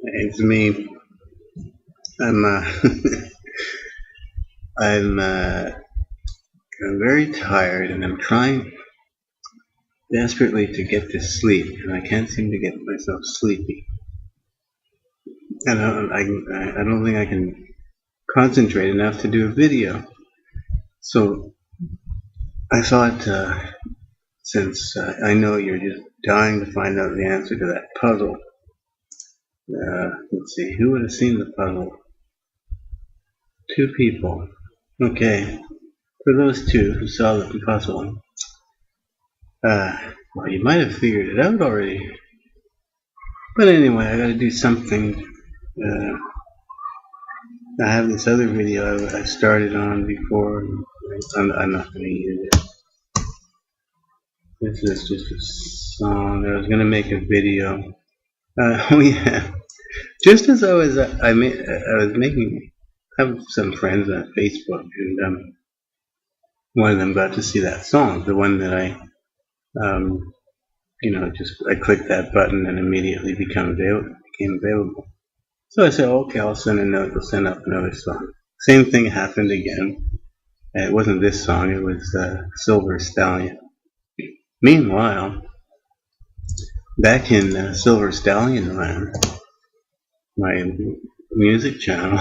It's me. I'm I'm I'm very tired, and I'm trying desperately to get to sleep, and I can't seem to get myself sleepy. I don't think I can concentrate enough to do a video. So I thought, since I know you're just dying to find out the answer to that puzzle. Let's see, who would have seen the puzzle? Two people. Okay, for those two who saw the puzzle, well, you might have figured it out already. But anyway, I gotta do something. I have this other video I started on before. I'm not gonna use it. This is just a song. I was gonna make a video. Oh yeah. Just as I was making. I have some friends on Facebook, and one of them got to see that song, the one that I I clicked that button and immediately became available. So I said, okay, I'll send a note. I'll send up another song. Same thing happened again. It wasn't this song. It was Silver Stallion. Meanwhile, back in Silver Stallion land, my music channel,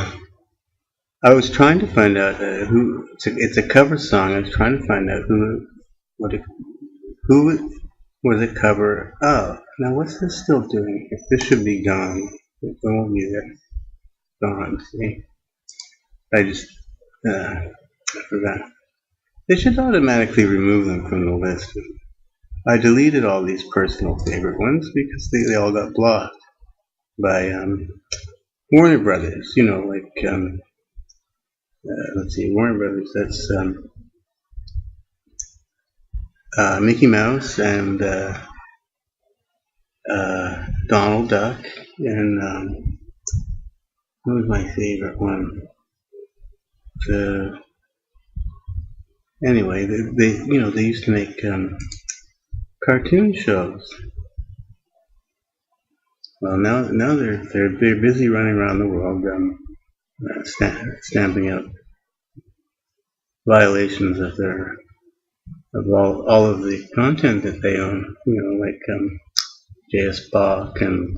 I was trying to find out who. It's a cover song. I was trying to find out who was a cover of. Now, what's this still doing? If this should be gone, it won't be there. Gone. See, I forgot. They should automatically remove them from the list. I deleted all these personal favorite ones because they all got blocked by Warner Brothers. Let's see, Warner Brothers. That's Mickey Mouse and Donald Duck, and what was my favorite one? Anyway, they used to make cartoon shows. Well, now they're busy running around the world, stamping out violations of all of the content that they own. Like J.S. Bach and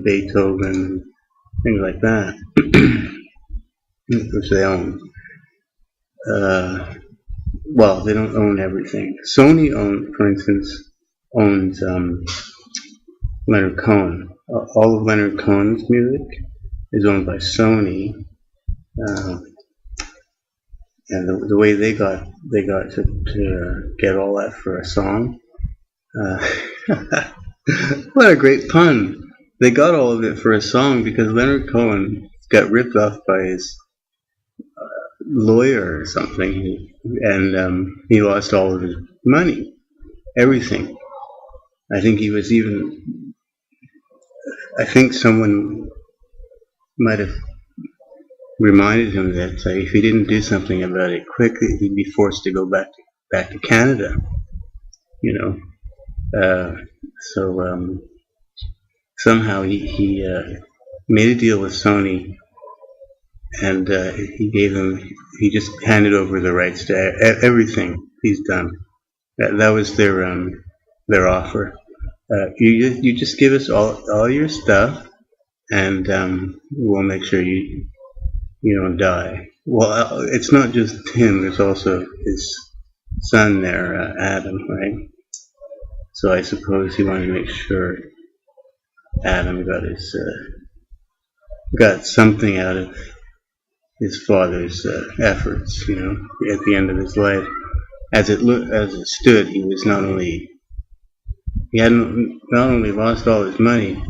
Beethoven and things like that, which they own. Well, they don't own everything. Sony for instance, owns Leonard Cohen. All of Leonard Cohen's music is owned by Sony, and the way they got to get all that for a song. What a great pun! They got all of it for a song because Leonard Cohen got ripped off by his lawyer or something, and he lost all of his money, everything. I think someone might have reminded him that if he didn't do something about it quickly, he'd be forced to go back to Canada. So somehow he made a deal with Sony, and he just handed over the rights to everything he's done. That was their offer. You just give us all your stuff, and we'll make sure you don't die. Well, it's not just him. There's also his son there, Adam, right? So I suppose he wanted to make sure Adam got something out of his father's efforts. At the end of his life, as it stood, he hadn't not only lost all his money,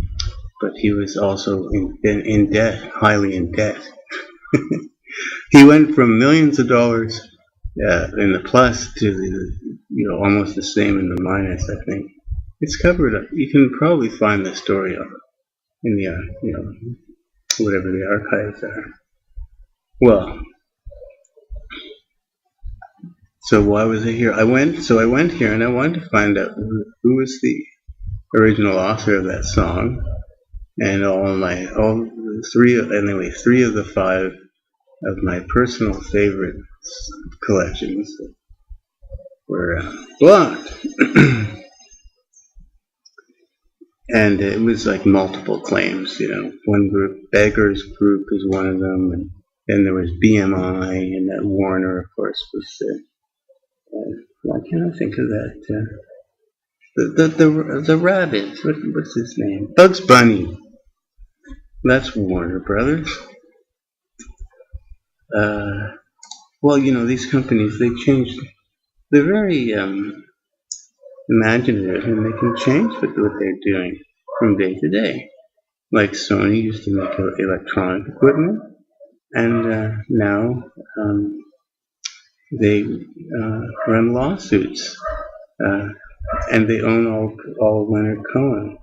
but he was also in debt, highly in debt. He went from millions of dollars in the plus to almost the same in the minus. I think it's covered up. You can probably find the story in the whatever the archives are. Well, so why was I here? I went here and I wanted to find out who was the original author of that song, and three of the five of my personal favorite collections were blocked. And it was like multiple claims, one group, Beggars Group is one of them, and then there was BMI, and that Warner, of course, was, why can't I think of that? The rabbit, what's his name? Bugs Bunny. That's Warner Brothers. Well, these companies, they're very imaginative, and they can change what they're doing from day to day. Like Sony used to make electronic equipment, and now they run lawsuits, and they own all Leonard Cohen.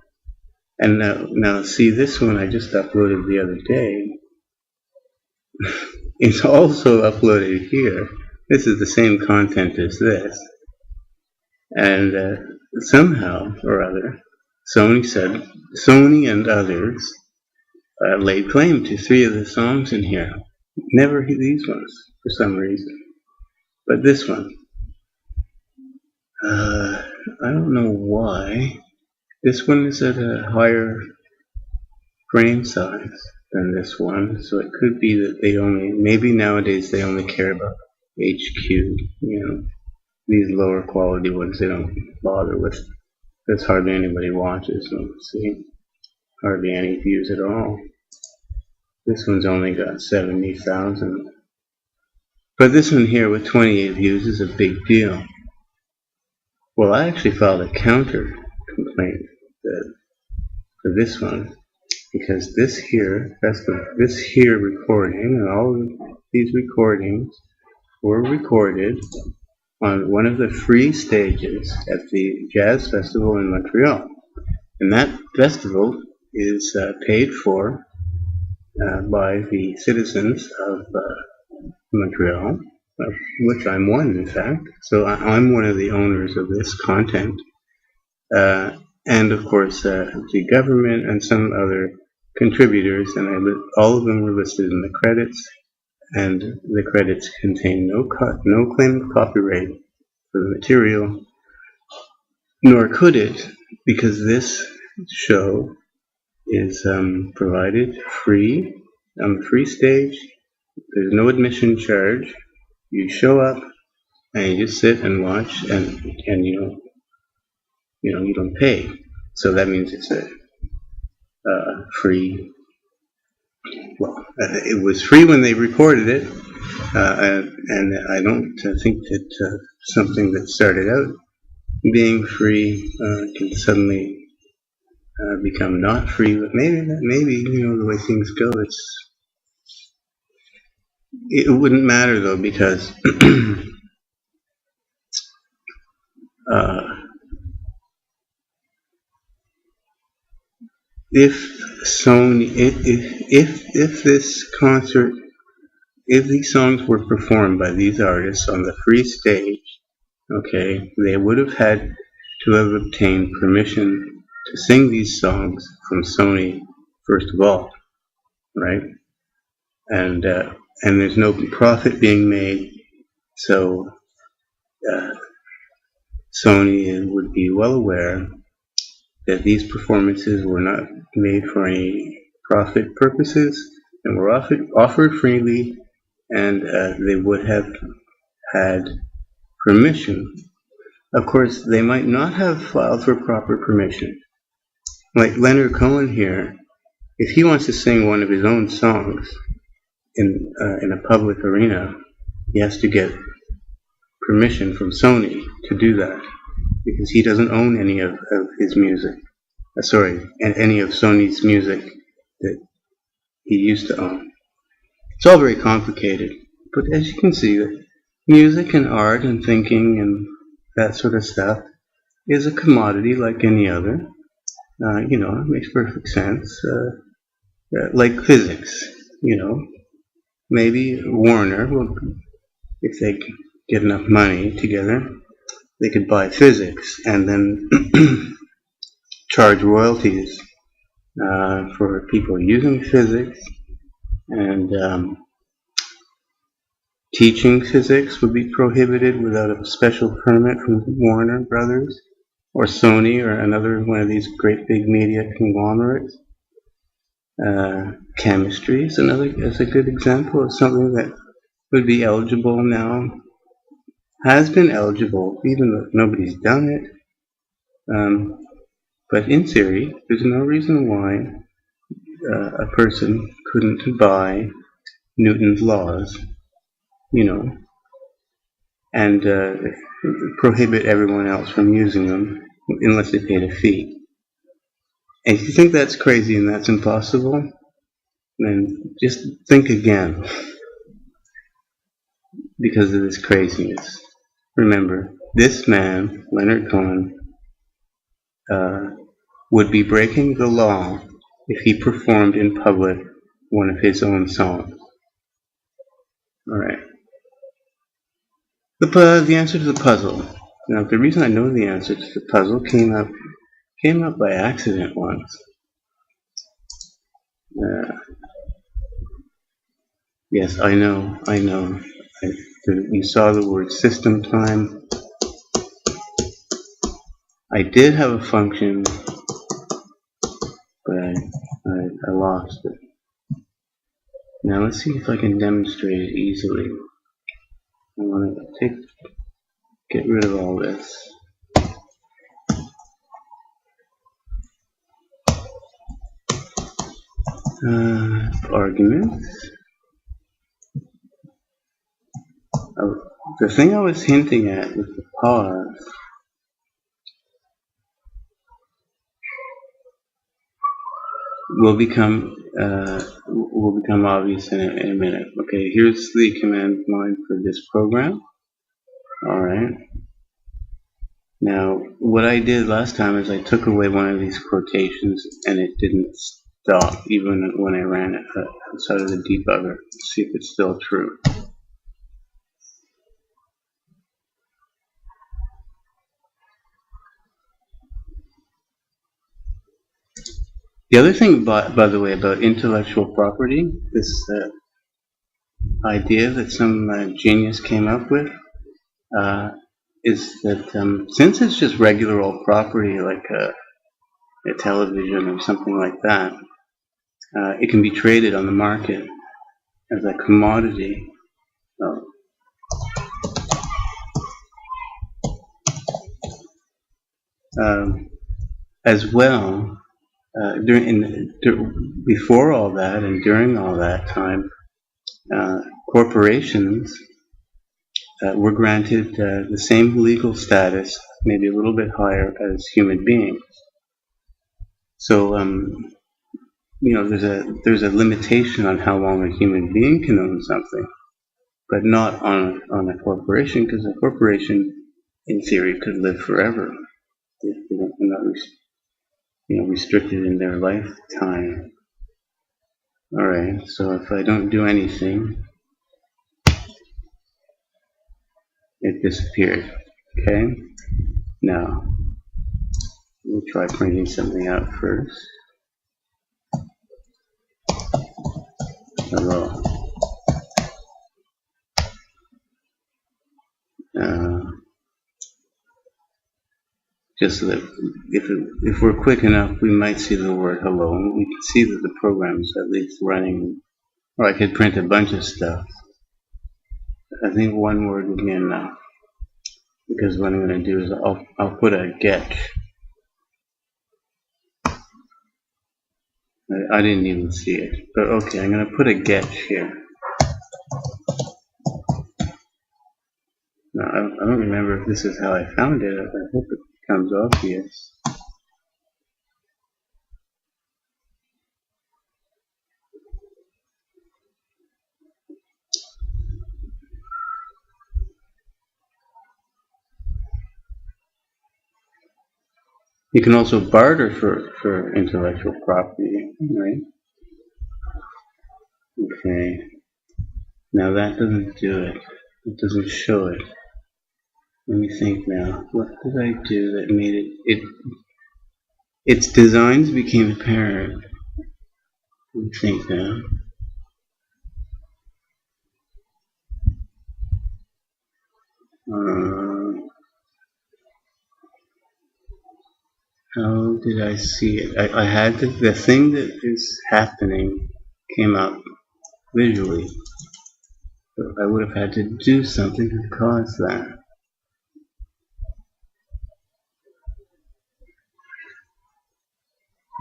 And now see, this one I just uploaded the other day. It's also uploaded here. This is the same content as this. And somehow or other, Sony and others laid claim to three of the songs in here. Never these ones, for some reason. But this one, I don't know why. This one is at a higher frame size than this one, so it could be that maybe nowadays they only care about HQ, these lower quality ones they don't bother with, because hardly anybody watches them, see, hardly any views at all. This one's only got 70,000. But this one here with 28 views is a big deal. Well, I actually filed a counter complaint for this one, because this here recording, and all of these recordings were recorded on one of the free stages at the Jazz Festival in Montreal. And that festival is paid for by the citizens of Montreal, which I'm one, in fact. So I'm one of the owners of this content. And of course, the government and some other contributors, and all of them were listed in the credits, and the credits contain no claim of copyright for the material, nor could it, because this show is provided free on the free stage. There's no admission charge. You show up and you just sit and watch, and you don't pay. So that means it's a free. Well, it was free when they recorded it, and I don't think that something that started out being free can suddenly become not free. But maybe the way things go, it wouldn't matter though, because if this concert, if these songs were performed by these artists on the free stage, okay, they would have had to have obtained permission to sing these songs from Sony first of all, right? And there's no profit being made, so Sony would be well aware that these performances were not made for any profit purposes and were offered freely, and they would have had permission. Of course, they might not have filed for proper permission. Like Leonard Cohen here, if he wants to sing one of his own songs in a public arena, he has to get permission from Sony to do that, because he doesn't own any of his music. And any of Sony's music that he used to own. It's all very complicated, but as you can see, music and art and thinking and that sort of stuff is a commodity like any other. It makes perfect sense. Like physics, maybe Warner, if they get enough money together, they could buy physics and then charge royalties for people using physics, and teaching physics would be prohibited without a special permit from Warner Brothers or Sony or another one of these great big media conglomerates. Chemistry is a good example of something that would be eligible now, has been eligible, even though nobody's done it. But in theory, there's no reason why a person couldn't buy Newton's laws, and prohibit everyone else from using them unless they paid a fee. And if you think that's crazy and that's impossible, then just think again because of this craziness. Remember, this man, Leonard Cohen, would be breaking the law if he performed in public one of his own songs. All right. The answer to the puzzle. Now, the reason I know the answer to the puzzle came up by accident once. Yes, I know. You saw the word system time. I did have a function, but I lost it. Now let's see if I can demonstrate it easily. I want to get rid of all this. Arguments. The thing I was hinting at with the pause will become obvious in a minute. Okay, here's the command line for this program. All right. Now, what I did last time is I took away one of these quotations, and it didn't stop even when I ran it outside of the debugger. Let's see if it's still true. The other thing, by the way, about intellectual property, this idea that some genius came up with, is that since it's just regular old property like a television or something like that, it can be traded on the market as a commodity. As well, before all that and during all that time, corporations were granted the same legal status, maybe a little bit higher, as human beings. So, there's a limitation on how long a human being can own something, but not on a corporation, because a corporation, in theory, could live forever. They're not restricted in their lifetime. All right, so if I don't do anything, it disappeared. Okay, now we'll try printing something out first. Hello. Just so that if we're quick enough, we might see the word hello, and we can see that the program is at least running. Or I could print a bunch of stuff. I think one word would be enough, because what I'm going to do is I'll put a get. I didn't even see it, but okay, I'm going to put a get here. Now, I don't remember if this is how I found it. I hope it becomes obvious. You can also barter for intellectual property, right? Okay. Now that doesn't do it. It doesn't show it. Let me think now. What did I do that made it its designs became apparent. I think now. How did I see it? I had the thing that is happening came up visually. But I would have had to do something to cause that.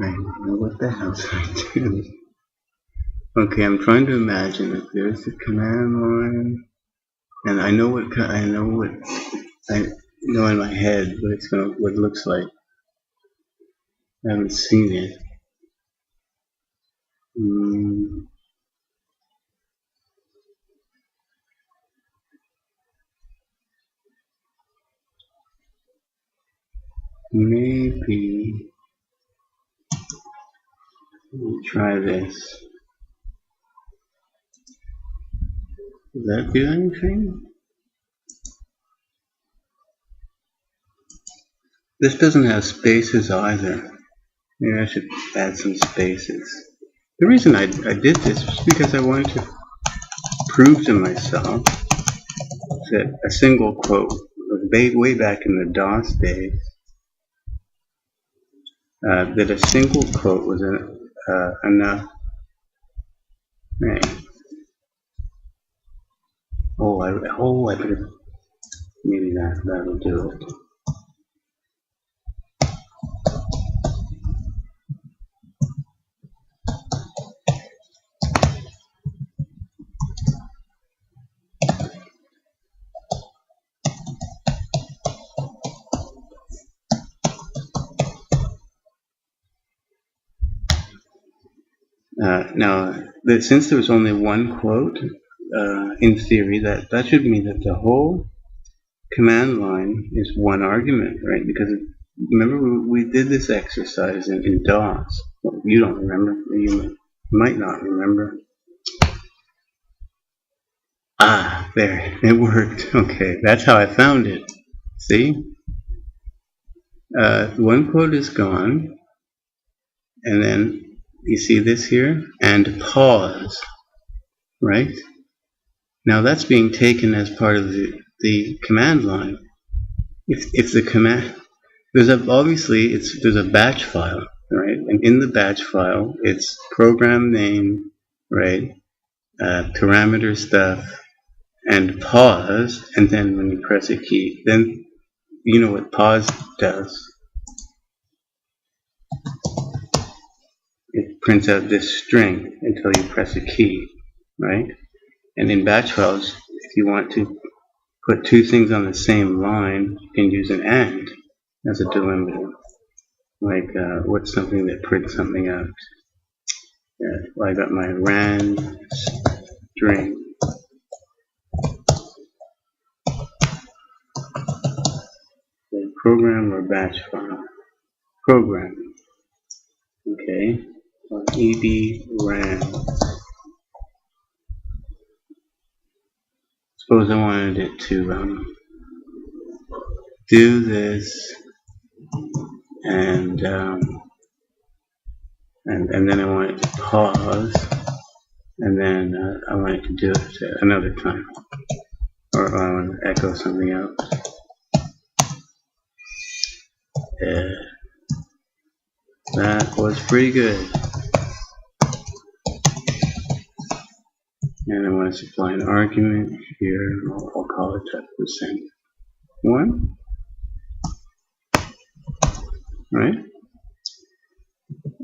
I don't know what the hell's I doing. Okay, I'm trying to imagine that there's the command line, and I know what I know in my head what it looks like. I haven't seen it. Maybe we'll try this. Does that do anything? This doesn't have spaces either. Maybe I should add some spaces. The reason I did this was because I wanted to prove to myself that a single quote, way back in the DOS days, that a single quote was enough. Hey. I could have, maybe that'll do it. Now, since there was only one quote, in theory, that should mean that the whole command line is one argument, right? Because remember we did this exercise in DOS. Well, you don't remember. You might not remember. Ah, there, it worked. Okay, that's how I found it. See? One quote is gone, and then you see this here, and pause, right? Now that's being taken as part of the command line. If the command, there's a batch file, right? And in the batch file, it's program name, right? Parameter stuff, and pause, and then when you press a key, then you know what pause does. It prints out this string until you press a key, right? And in batch files, if you want to put two things on the same line, you can use an AND as a delimiter. Like, what's something that prints something out? Well, I got my rand string. The program or batch file? Program. Okay. ed rand. Suppose I wanted it to do this, and then I want it to pause, and then I want it to do it another time, or I want to echo something else. That was pretty good. And I want to supply an argument here. I'll call it %1, right?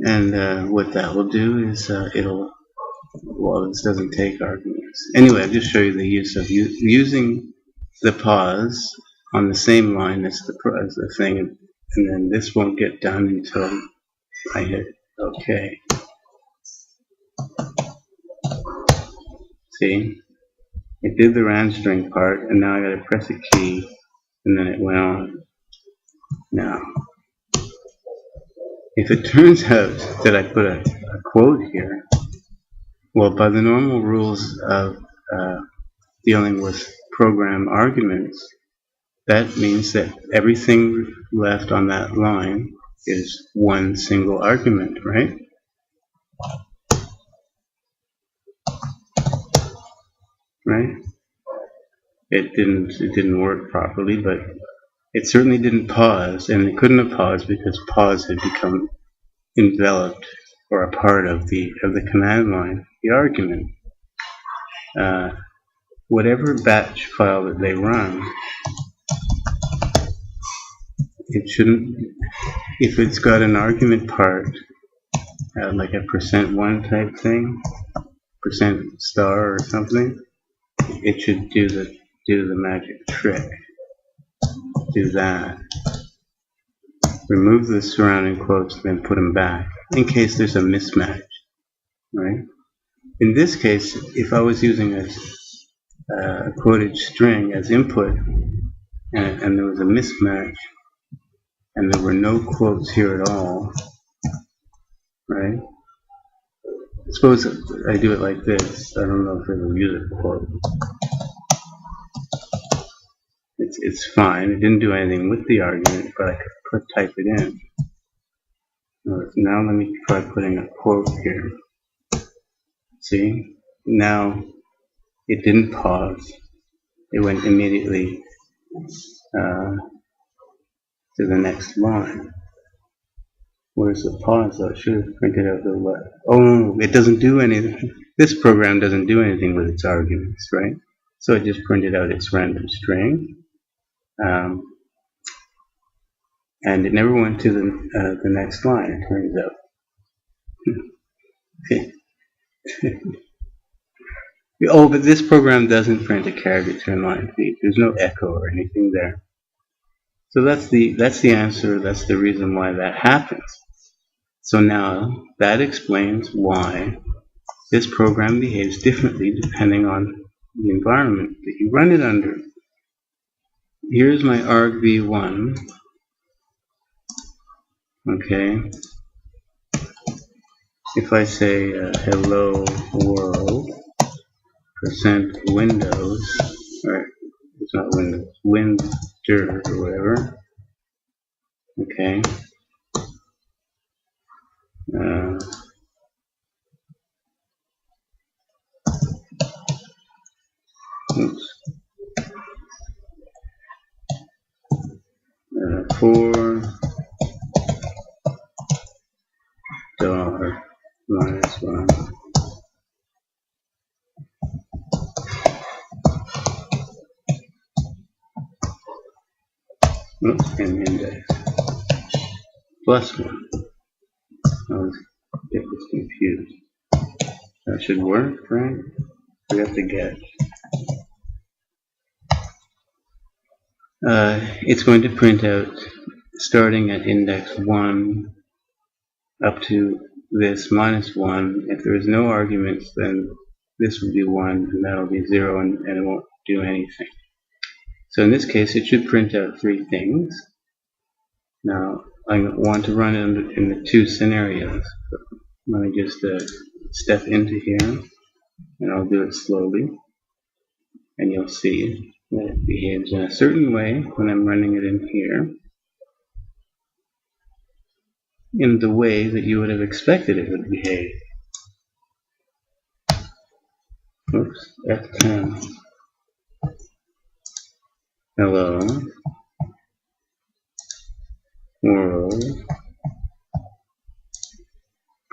And what that will do is this doesn't take arguments. Anyway, I'll just show you the use of using the pause on the same line as the thing, and then this won't get done until I hit OK. See? It did the rand string part, and now I gotta press a key, and then it went on. Now, if it turns out that I put a quote here, well, by the normal rules of dealing with program arguments, that means that everything left on that line is one single argument, right? Right? It didn't work properly, but it certainly didn't pause, and it couldn't have paused because pause had become enveloped or a part of the command line, the argument. Whatever batch file that they run, it shouldn't, if it's got an argument part, like a %1 type thing, %* or something, it should do the magic trick. Do that. Remove the surrounding quotes, then put them back, in case there's a mismatch, right? In this case, if I was using a quoted string as input, and there was a mismatch, and there were no quotes here at all, right? Suppose I do it like this. I don't know if it'll use a quote. It's fine. It didn't do anything with the argument, but I could type it in. Now let me try putting a quote here. See? Now it didn't pause. It went immediately to the next line. Where's the pause? I should have printed out the left. Oh, it doesn't do anything. This program doesn't do anything with its arguments, right? So it just printed out its random string. And it never went to the next line, it turns out. Oh, but this program doesn't print a character in line feed. There's no echo or anything there. So that's the answer. That's the reason why that happens. So now that explains why this program behaves differently depending on the environment that you run it under. Here's my argv1. Okay. If I say hello world %Windows, or it's not Windows, Winter or whatever. Okay. Oops. $4 -1. Oops, and index +1. I always get this confused. That should work, right? We have to get. It's going to print out starting at index 1 up to this -1. If there is no arguments, then this will be 1 and that'll be 0, and it won't do anything. So in this case, it should print out 3 things. Now I want to run it in the 2 scenarios. So let me just step into here, and I'll do it slowly, and you'll see that it behaves in a certain way when I'm running it in here, in the way that you would have expected it would behave. Oops, F10. Hello world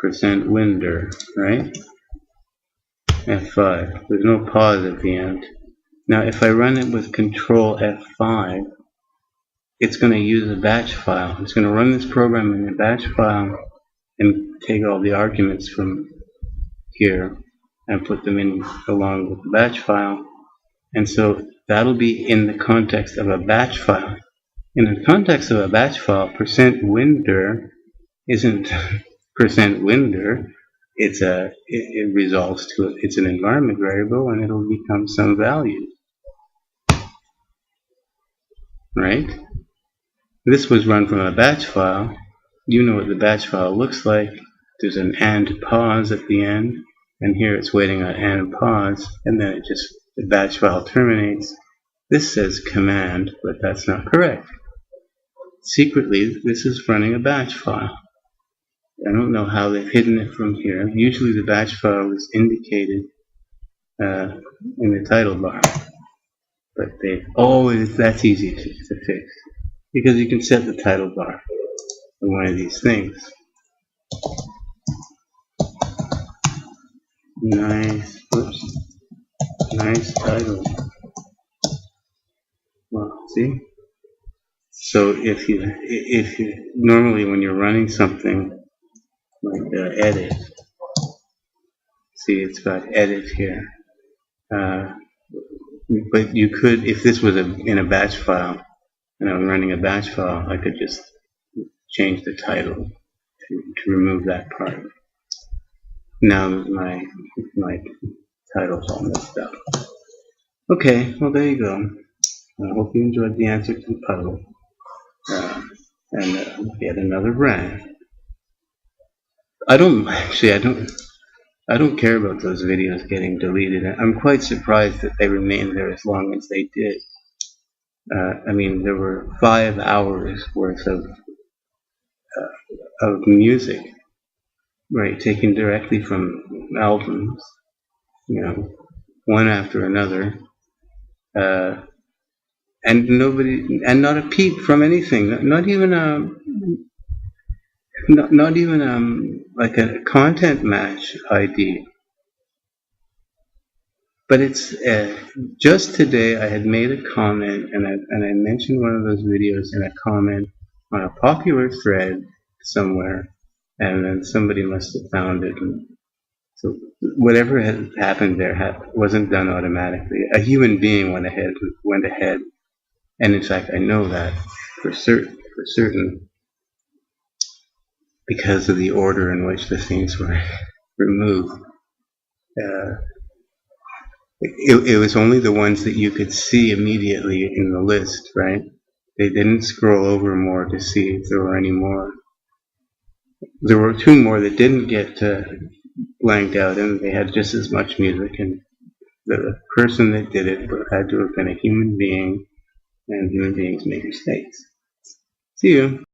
%Winder, right? F5. There's no pause at the end. Now if I run it with Control F5, it's going to use a batch file. It's going to run this program in a batch file and take all the arguments from here and put them in along with the batch file. And so that'll be in the context of a batch file. In the context of a batch file, %Winder isn't %Winder. It resolves to it's an environment variable, and it'll become some value. Right? This was run from a batch file. You know what the batch file looks like. There's an and pause at the end, and here it's waiting on and pause, and then the batch file terminates. This says command, but that's not correct. It secretly, this is running a batch file. I don't know how they've hidden it from here. Usually the batch file is indicated in the title bar, but that's easy to fix, because you can set the title bar on one of these things. Nice title. Well, see? So if you normally when you're running something like edit, see it's got edit here. But you could, if this was in a batch file, and I'm running a batch file, I could just change the title to remove that part. Now my title's all messed up. Okay, well there you go. I hope you enjoyed the answer to the puzzle. And yet another rant. I don't care about those videos getting deleted. I'm quite surprised that they remained there as long as they did. I mean, there were 5 hours worth of music, right, taken directly from albums, one after another, and not a peep from anything, not even like a content match ID. But it's just today I had made a comment, and I mentioned one of those videos in a comment on a popular thread somewhere, and then somebody must have found it. And so whatever had happened there wasn't done automatically. A human being went ahead, and in fact I know that for certain, because of the order in which the things were removed. It was only the ones that you could see immediately in the list, right? They didn't scroll over more to see if there were any more. There were 2 more that didn't get blanked out, and they had just as much music, and the person that did it had to have been a human being, and human beings make mistakes. See you.